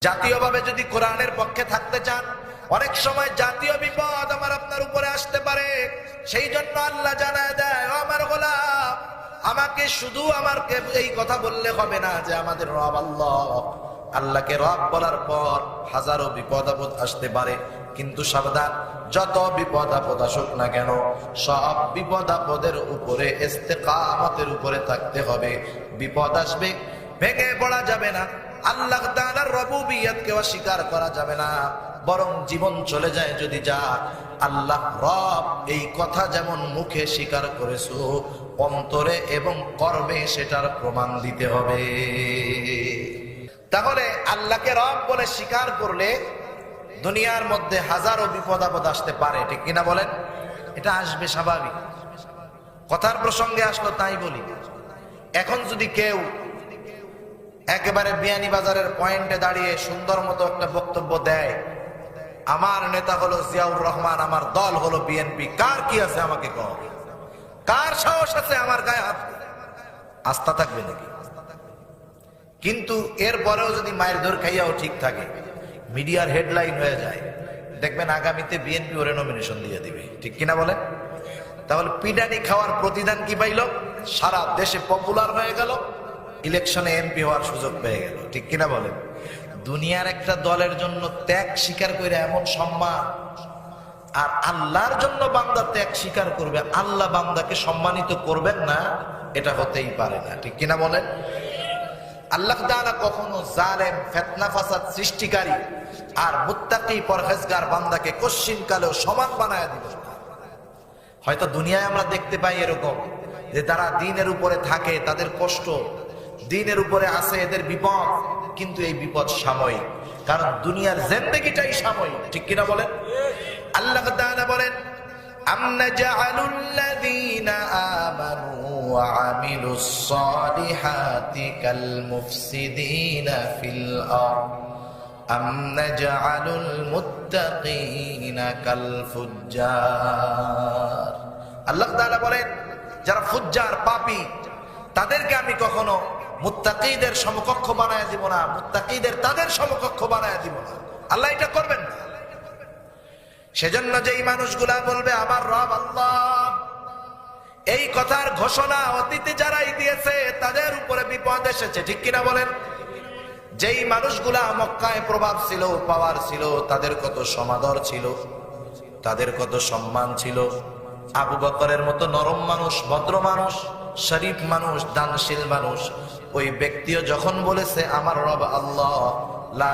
জাতীয়ভাবে যদি কোরআনের পক্ষে থাকতে চান, অনেক সময় জাতীয় বিপদ আমার আপনার উপরে আসতে পারে। সেই জন্য আল্লাহ জানায় দেয়, ও আমার গোলাম, আমাকে শুধু আমাকে এই কথা বললে হবে না যে আমাদের রব আল্লাহ। আল্লাহকে রব বলার পর হাজারো বিপদ আপদ আসতে পারে, কিন্তু সাবধান, যত বিপদ আপদ আসুক না কেন, সব বিপদ আপদের উপরে ইস্তেকামতের উপরে থাকতে হবে। বিপদ আসবে, ভেঙে পড়া যাবে না। আল্লাহ তাআলার রুবুবিয়তকে অস্বীকার করা যাবে না, বরং জীবন চলে যায় যদি যা, আল্লাহ রব এই কথা যেমন মুখে স্বীকার করেছো, অন্তরে এবং কর্মে সেটার প্রমাণ দিতে হবে। তাহলে আল্লাহকে রব বলে স্বীকার করলে দুনিয়ার মধ্যে হাজারো বিপদ আপদ আসতে পারে, ঠিক কিনা বলেন? এটা আসবে, স্বাভাবিক। কথার প্রসঙ্গে আসলো তাই বলি, এখন যদি কেউ একেবারে বিয়ানীবাজারের পয়েন্টে দাঁড়িয়ে সুন্দর মতো একটা বক্তব্য দেয়, আমার নেতা হলো জিয়াউর রহমান, আমার দল হলো বিএনপি, কার কি আছে আমাকে কও, কার সাহস আছে আমার গায়ে হাত? আস্থা থাকবে নাকি? কিন্তু এরপরেও যদি মায়ের দৌড় খাইয়াও ঠিক থাকে, মিডিয়ার হেডলাইন হয়ে যায়, দেখবেন আগামীতে বিএনপি ওরে নমিনেশন দিয়ে দিবে, ঠিক কিনা বলেন? তাহলে পিডানি খাওয়ার প্রতিদান কি পাইল? সারা দেশে পপুলার হয়ে গেল, ইলেকশনে এমপি হওয়ার সুযোগ পেয়ে গেল, ঠিক কিনা বলেন? দুনিয়ার একটা দলের জন্য ত্যাগ স্বীকার করে এমন সম্মান, আর আল্লাহর জন্য বান্দা ত্যাগ স্বীকার করবে, আল্লাহ বান্দাকে সম্মানিত করবেন না? এটা হতেই পারে না, ঠিক কিনা বলেন? আল্লাহ তাআলা কখনো জালেম, ফিতনা ফাসাদ সৃষ্টিকারী আর মুত্তাকি পরহেজগার বান্দাকে কশ্চিন কালেও সমান বানায় দিবেন না। হয়তো দুনিয়ায় আমরা দেখতে পাই এরকম যে তারা দ্বীনের উপরে থাকে, তাদের কষ্ট, দ্বীনের উপরে আছে এদের বিপদ, কিন্তু এই বিপদ সাময়িক, কারণ দুনিয়ার জিন্দেগিটাই সাময়িক, ঠিক কিনা বলেন? আল্লাহ তাআলা বলেন, আম্নাজালুল্লাযীনা আমানু ওয়া আমিলুস সালিহাতি কাল মুফসিদিনা ফিল আরদ আমনাজালুল মুত্তাকিনা কাল ফুজ্জার। আল্লাহ তাআলা বলেন, যারা ফুজ্জার, পাপী, তাদেরকে আমি কখনো মুত্তাকিদের সমকক্ষ বানায় দিব না, মুত্তাকিদের তাদের সমকক্ষ বানায় দিব না। আল্লাহ এটা করবেন না। সেজন্য যেই মানুষগুলা বলবে আমার রব আল্লাহ, এই কথার ঘোষণা অতীতে যারাই দিয়েছে তাদের উপরে বিপদ এসেছে, ঠিক কিনা বলেন? যেই মানুষগুলা মক্কায় প্রভাব ছিল, পাওয়ার ছিল, তাদের কত সমাদর ছিল, তাদের কত সম্মান ছিল। আবু বকরের মতো নরম মানুষ, ভদ্র মানুষ, শরীফ মানুষ, দানশীল মানুষ, ওই ব্যক্তিও যখন বলেছে আমার রব আল্লাহ, লা